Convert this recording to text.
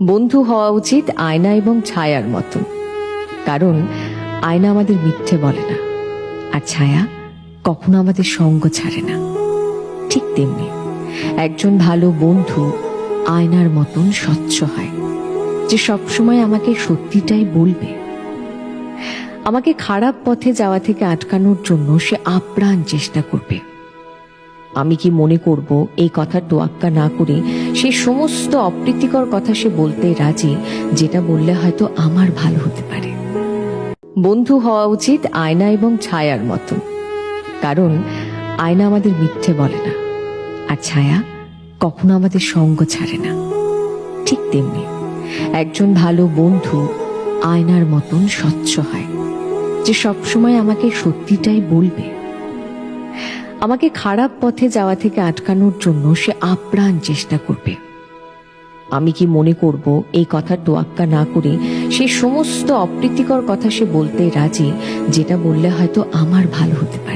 বন্ধু হওয়া উচিত আয়না এবং ছায়ার মতো, কারণ আয়না আমাদের মিথ্যে বলে না, আর ছায়া কখনো আমাদের সঙ্গ ছাড়ে না। ঠিক তেমনি একজন ভালো বন্ধু আয়নার মতন স্বচ্ছ হয়, যে সবসময় আমাকে সত্যিটাই বলবে। আমাকে খারাপ পথে যাওয়া থেকে আটকানোর জন্য সে আপ্রাণ চেষ্টা করবে। আমি কি মনে করব এই কথার তোয়াক্কা না করে সেই সমস্ত অপ্রীতিকর কথা সে বলতে রাজি, যেটা বললে হয়তো আমার ভালো হতে পারে। বন্ধু হওয়া উচিত আয়না এবং ছায়ার মতো, কারণ আয়না আমাদের মিথ্যে বলে না, আর ছায়া কখনো আমাদের সঙ্গ ছাড়ে না। ঠিক তেমনি একজন ভালো বন্ধু আয়নার মতন স্বচ্ছ হয়, যে সবসময় আমাকে সত্যিটাই বলবে। আমাকে খারাপ পথে যাওয়া থেকে আটকানোর জন্য সে আপ্রাণ চেষ্টা করবে। আমি কি মনে করব এই কথার তোয়াক্কা না করে সেই সমস্ত অপ্রীতিকর কথা সে বলতে রাজি, যেটা বললে হয়তো আমার ভালো হতে পারে।